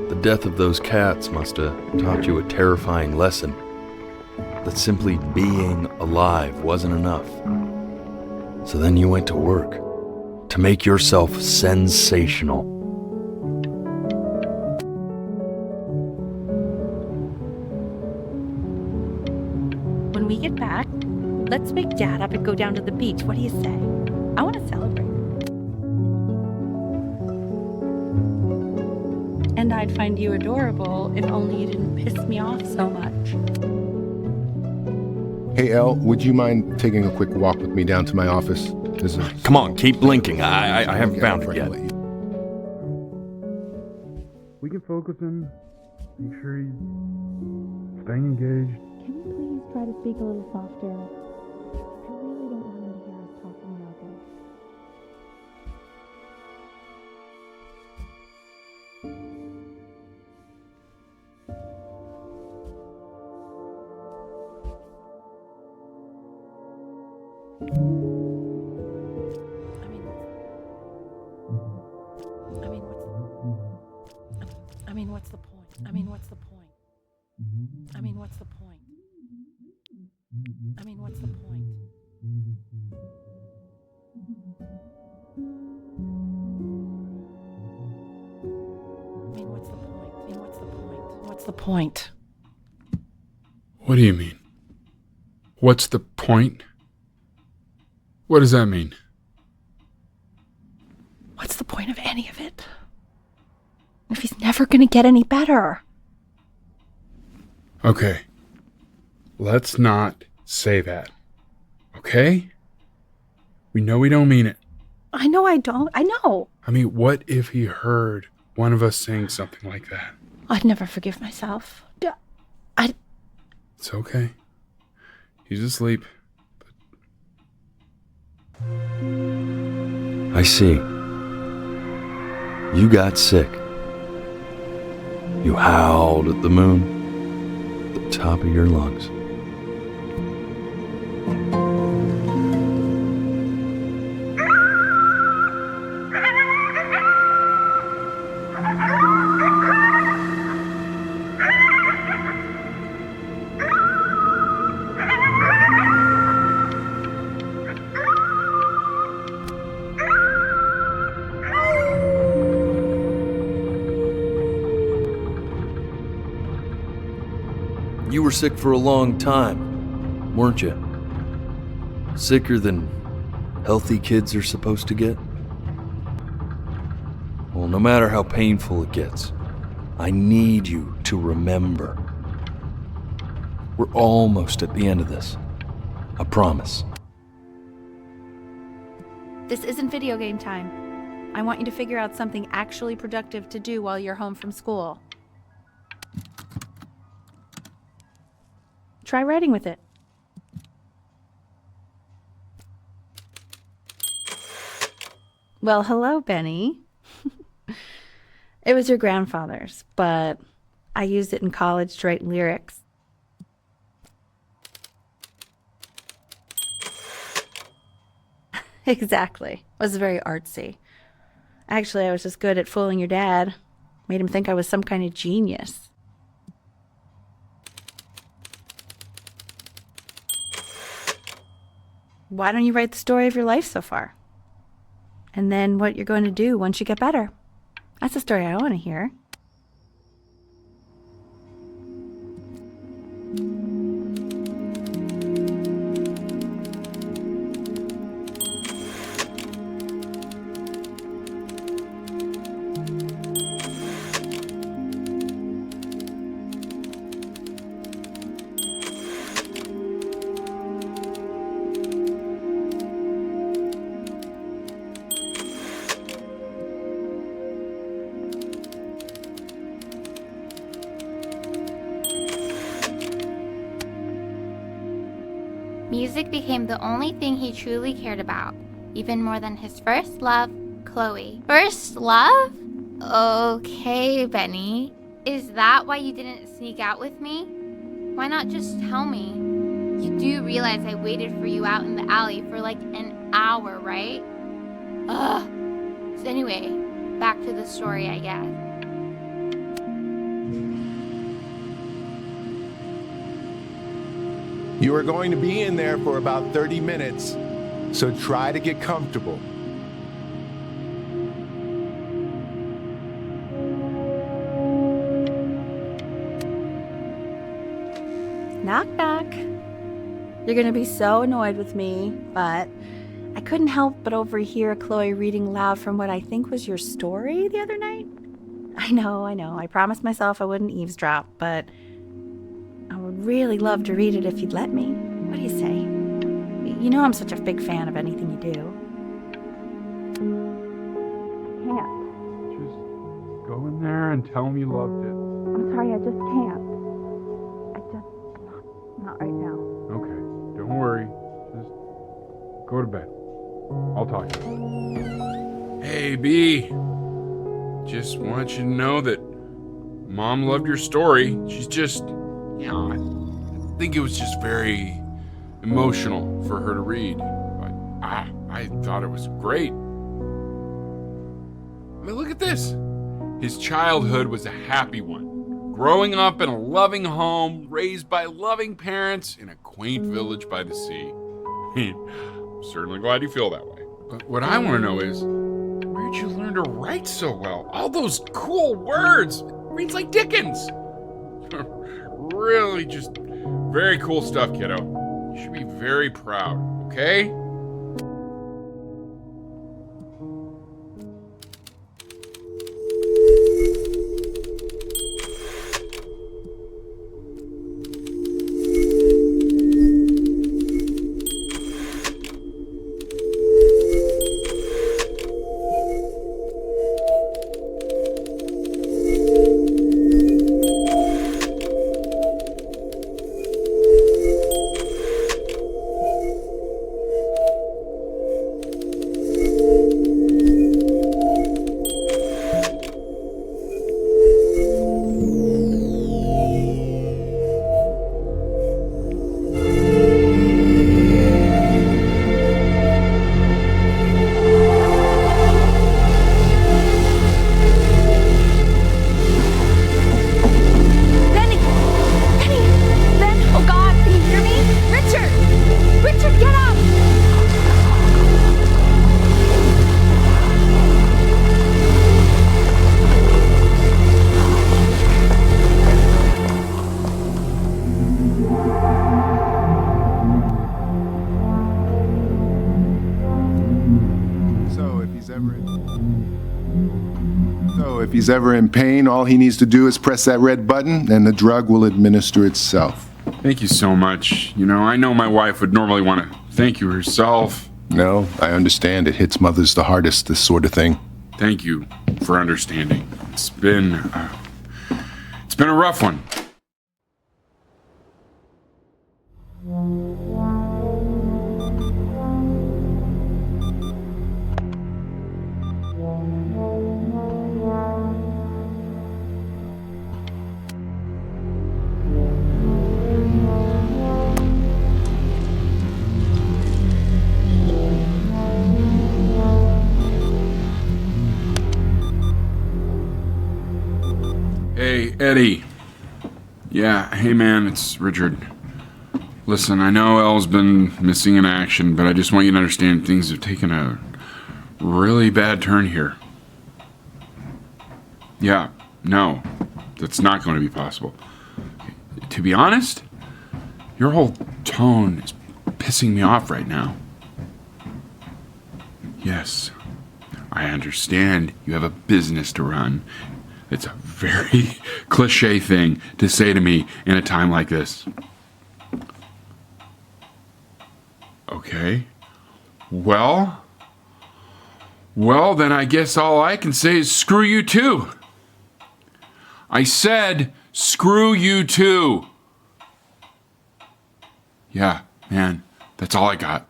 The death of those cats must have taught you a terrifying lesson. That simply being alive wasn't enough. So then you went to work to make yourself sensational. When we get back, let's wake Dad up and go down to the beach. What do you say? I want to celebrate. And I'd find you adorable if only you didn't piss me off so much. Hey, Elle, would you mind taking a quick walk with me down to my office? Come on, keep blinking. I haven't found it yet. We can focus him, make sure he's staying engaged. Can you please try to speak a little softer? I really don't want him to hear us talking about this. What's the point? I mean, what's the point? I mean, what's the point? I mean, what's the point? I mean, what's the point? I mean, what's the point? What's the point? What do you mean? What's the point? What does that mean? What's the point of any of it? If he's never gonna get any better. Okay. Let's not say that. Okay? We know we don't mean it. I know I don't. I know. I mean, what if he heard one of us saying something like that? I'd never forgive myself. It's okay. He's asleep. I see. You got sick. You howled at the moon, at the top of your lungs. You were sick for a long time, weren't you? Sicker than healthy kids are supposed to get? Well, no matter how painful it gets, I need you to remember. We're almost at the end of this. I promise. This isn't video game time. I want you to figure out something actually productive to do while you're home from school. Try writing with it. Well, hello, Benny. It was your grandfather's, but I used it in college to write lyrics. Exactly. It was very artsy. Actually, I was just good at fooling your dad. Made him think I was some kind of genius. Why don't you write the story of your life so far? And then what you're going to do once you get better. That's the story I want to hear. Music became the only thing he truly cared about, even more than his first love, Chloe. First love? Okay, Benny. Is that why you didn't sneak out with me? Why not just tell me? You do realize I waited for you out in the alley for like an hour, right? Ugh. So anyway, back to the story, I guess. You are going to be in there for about 30 minutes, so try to get comfortable. Knock, knock. You're gonna be so annoyed with me, but I couldn't help but overhear Chloe reading loud from what I think was your story the other night. I know. I promised myself I wouldn't eavesdrop, but I would really love to read it if you'd let me. What do you say? You know I'm such a big fan of anything you do. I can't. Just go in there and tell him you loved it. I'm sorry, I just can't. Not right now. Okay, don't worry. Just go to bed. I'll talk to you. Hey, B. Just want you to know that Mom loved your story. She's just, I think it was just very emotional for her to read. But I thought it was great. I mean, look at this. His childhood was a happy one. Growing up in a loving home, raised by loving parents in a quaint village by the sea. I'm certainly glad you feel that way. But what I want to know is, where'd you learn to write so well? All those cool words. Reads like Dickens. Really just very cool stuff, kiddo. You should be very proud, okay? If he's ever in pain, all he needs to do is press that red button and the drug will administer itself. Thank you so much. You know, I know my wife would normally want to thank you herself. No, I understand. It hits mothers the hardest, this sort of thing. Thank you for understanding. It's been a rough one. Hey, Eddie. Yeah, hey man, it's Richard. Listen, I know Elle's been missing in action, but I just want you to understand things have taken a really bad turn here. Yeah, no, that's not going to be possible. To be honest, your whole tone is pissing me off right now. Yes, I understand you have a business to run. It's a very cliche thing to say to me in a time like this. Okay. Well, then I guess all I can say is screw you too. I said screw you too. Yeah, man, that's all I got.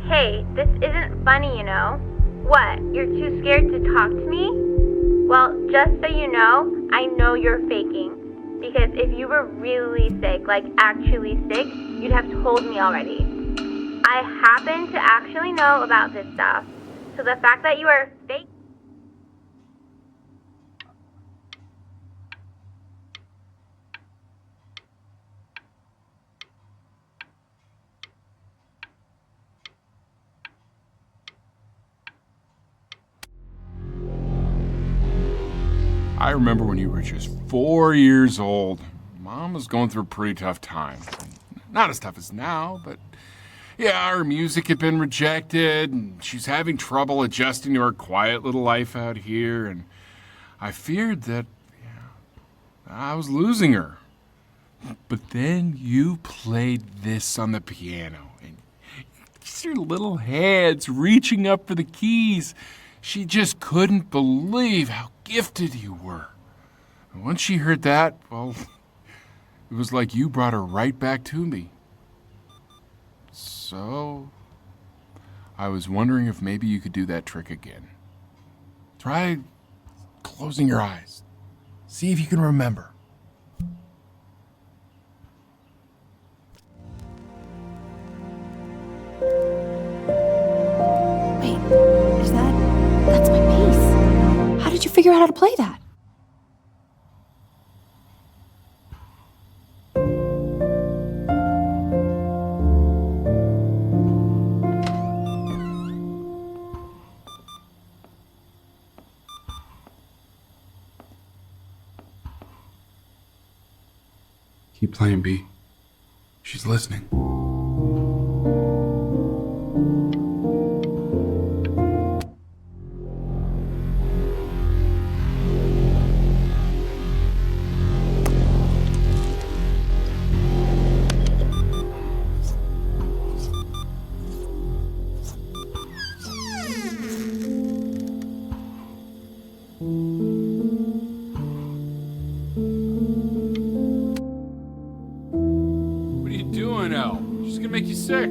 Hey, this isn't funny, you know. What, you're too scared to talk to me? Well, just so you know you're faking. Because if you were really sick, like actually sick, you'd have told me already. I happen to actually know about this stuff. So the fact that you are fake. I remember when you were just 4 years old. Mom was going through a pretty tough time. Not as tough as now, but yeah, her music had been rejected, and she's having trouble adjusting to her quiet little life out here, and I feared that I was losing her. But then you played this on the piano, and your little hands reaching up for the keys. She just couldn't believe how gifted you were. And once she heard that, well, it was like you brought her right back to me. So, I was wondering if maybe you could do that trick again. Try closing your eyes. See if you can remember. Wait, that's my bass. How did you figure out how to play that? Keep playing, B. She's listening. Sick.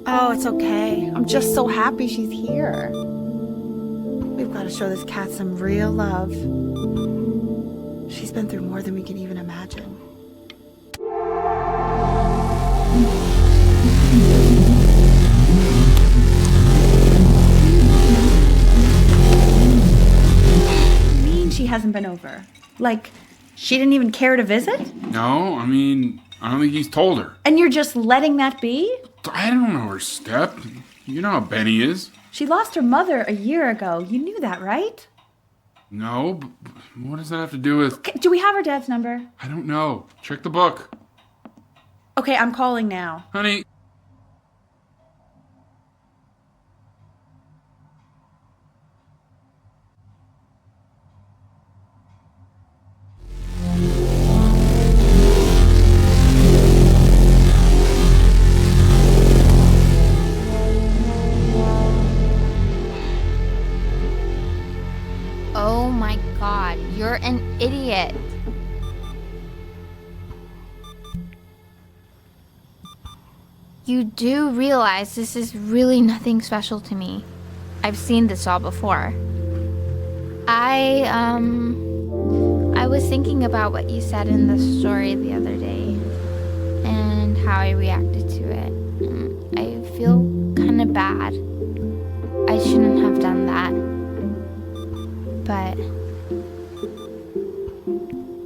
Oh, it's okay. I'm just so happy she's here. We've got to show this cat some real love. She's been through more than we can even imagine. What do you mean she hasn't been over? Like, she didn't even care to visit? No, I don't think he's told her. And you're just letting that be? I don't know her step. You know how Benny is. She lost her mother a year ago. You knew that, right? No, but what does that have to do with... Okay, do we have her dad's number? I don't know. Check the book. Okay, I'm calling now. Honey. Oh my god, you're an idiot. You do realize this is really nothing special to me. I've seen this all before. I was thinking about what you said in the story the other day and how I reacted to it. I feel kind of bad. but...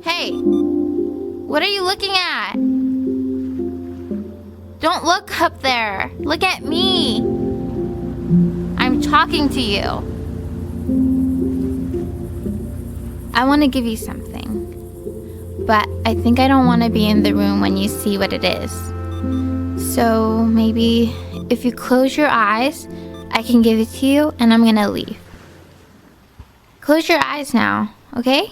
Hey! What are you looking at? Don't look up there. Look at me. I'm talking to you. I want to give you something, but I think I don't want to be in the room when you see what it is. So maybe if you close your eyes, I can give it to you and I'm gonna leave. Close your eyes now, okay?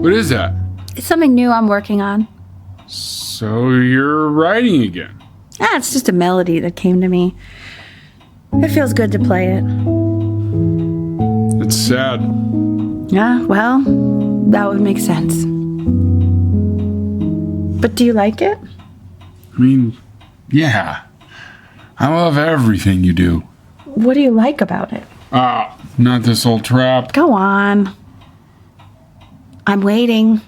What is that? It's something new I'm working on. So you're writing again? It's just a melody that came to me. It feels good to play it. It's sad. Yeah, well, that would make sense. But do you like it? I mean, yeah. I love everything you do. What do you like about it? Not this old trap. Go on. I'm waiting.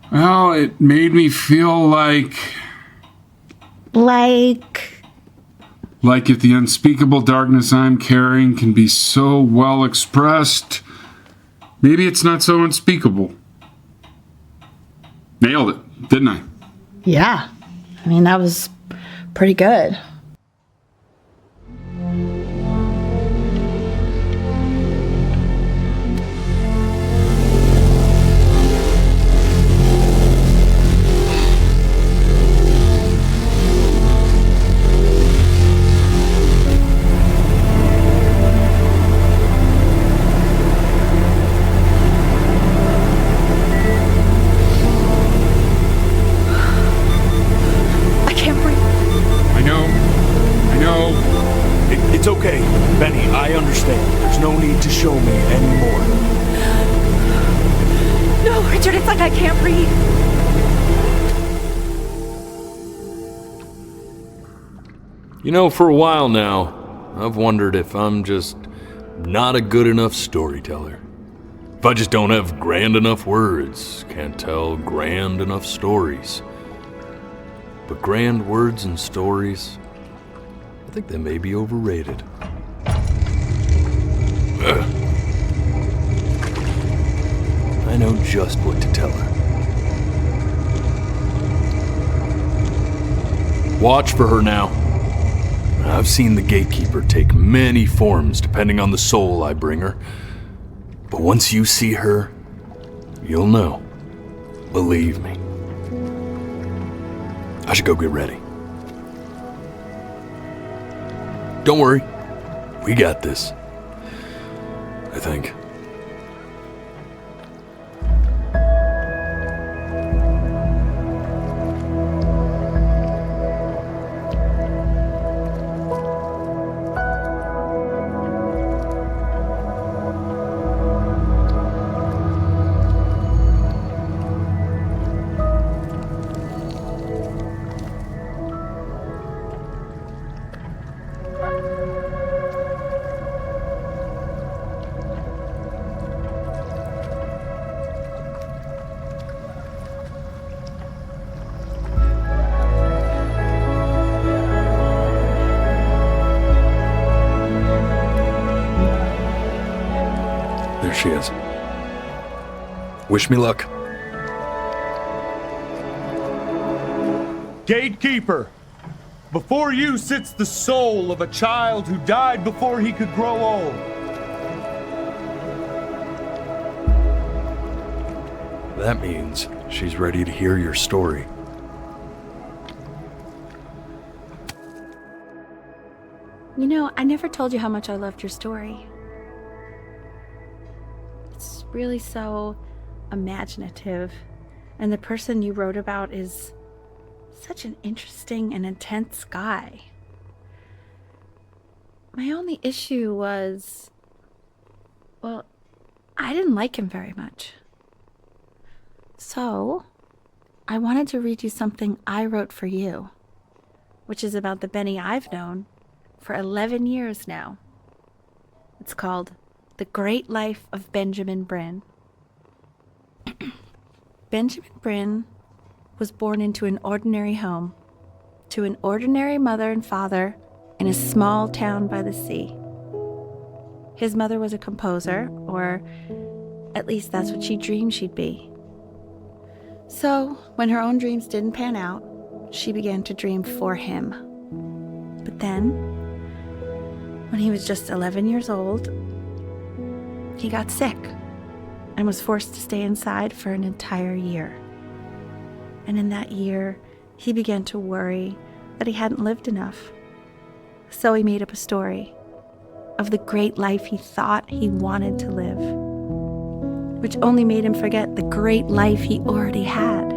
Well, it made me feel like if the unspeakable darkness I'm carrying can be so well expressed, maybe it's not so unspeakable. Nailed it, didn't I? Yeah. I mean, that was pretty good. It's okay, Benny, I understand. There's no need to show me anymore. No, Richard, it's like I can't breathe. You know, for a while now, I've wondered if I'm just not a good enough storyteller. If I just don't have grand enough words, can't tell grand enough stories. But grand words and stories, I think they may be overrated. I know just what to tell her. Watch for her now. I've seen the gatekeeper take many forms depending on the soul I bring her. But once you see her, you'll know. Believe me. I should go get ready. Don't worry. We got this. I think. There she is. Wish me luck. Gatekeeper, before you sits the soul of a child who died before he could grow old. That means she's ready to hear your story. You know, I never told you how much I loved your story. It's really so imaginative, and the person you wrote about is Such an interesting and intense guy. My only issue was, well, I didn't like him very much. So, I wanted to read you something I wrote for you, which is about the Benny I've known for 11 years now. It's called The Great Life of Benjamin Brin. Benjamin Brin was born into an ordinary home, to an ordinary mother and father in a small town by the sea. His mother was a composer, or at least that's what she dreamed she'd be. So, when her own dreams didn't pan out, she began to dream for him. But then, when he was just 11 years old, he got sick and was forced to stay inside for an entire year. And in that year, he began to worry that he hadn't lived enough. So he made up a story of the great life he thought he wanted to live, which only made him forget the great life he already had,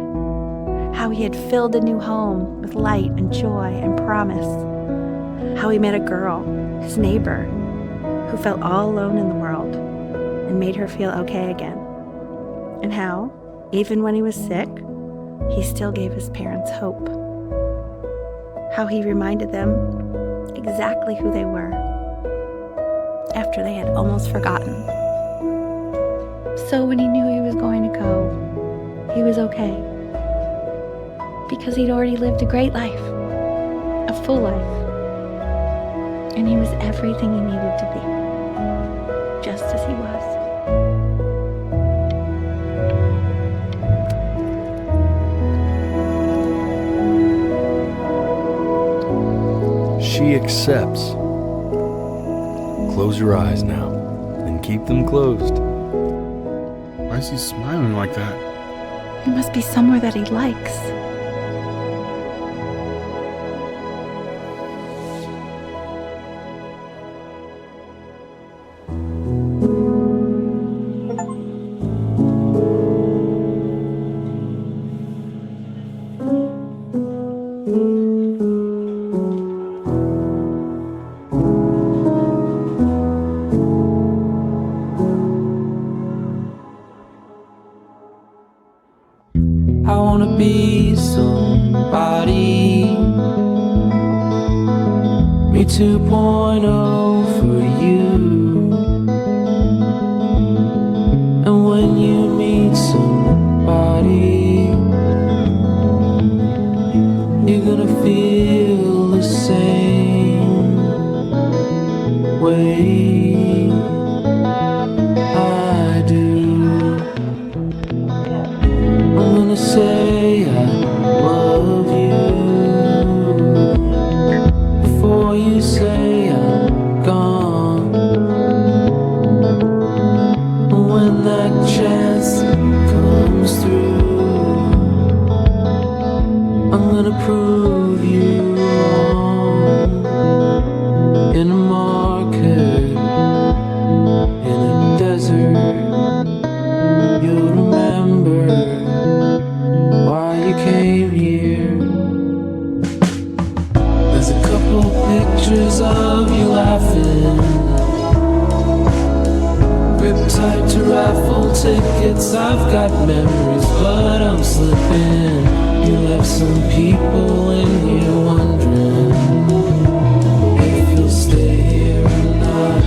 how he had filled a new home with light and joy and promise, how he met a girl, his neighbor, who felt all alone in the world and made her feel okay again, and how, even when he was sick, he still gave his parents hope, how he reminded them exactly who they were after they had almost forgotten. So when he knew he was going to go, he was okay, because he'd already lived a great life, a full life, and he was everything he needed to be, just as he was. She accepts. Close your eyes now, and keep them closed. Why is he smiling like that? He must be somewhere that he likes. I wanna be somebody. Me 2.0 for you. And when you meet somebody, you're gonna feel the same way I do. I'm gonna say I love you before you say I'm gone. And when that chance comes through, I'm gonna prove you wrong. In a market, in a desert, you'll remember why you came here. There's a couple pictures of you laughing, gripped tight to raffle tickets. I've got memories, but I'm slipping. You left some people in here wondering if you'll stay here or not.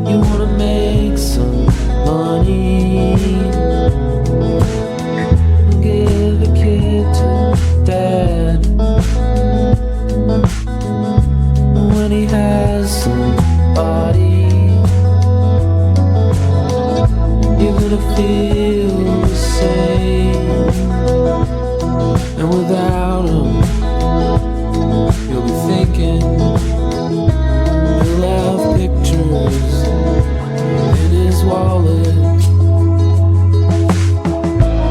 You wanna make some money, give a kid to dad. When he has somebody, you're gonna feel the same. And without him, you'll be thinking he'll have pictures in his wallet.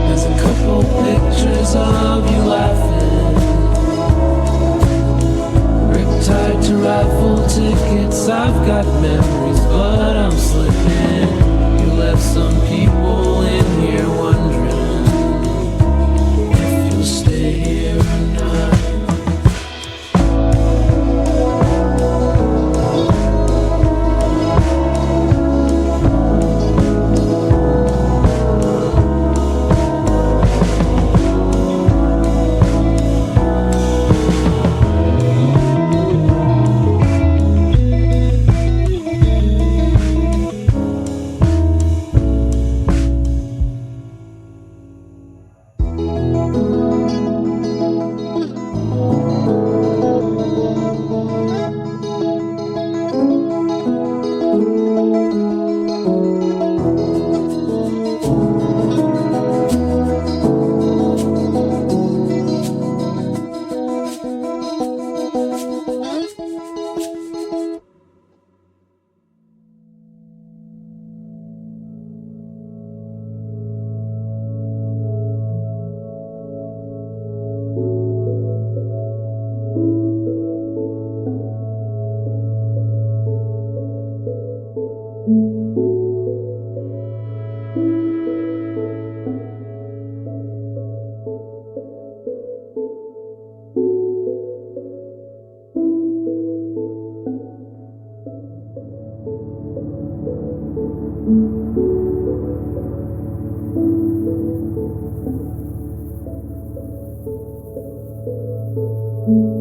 There's a couple pictures of you laughing, gripped tight to raffle tickets. I've got memories, but I'm slipping. You left some people in here wondering you.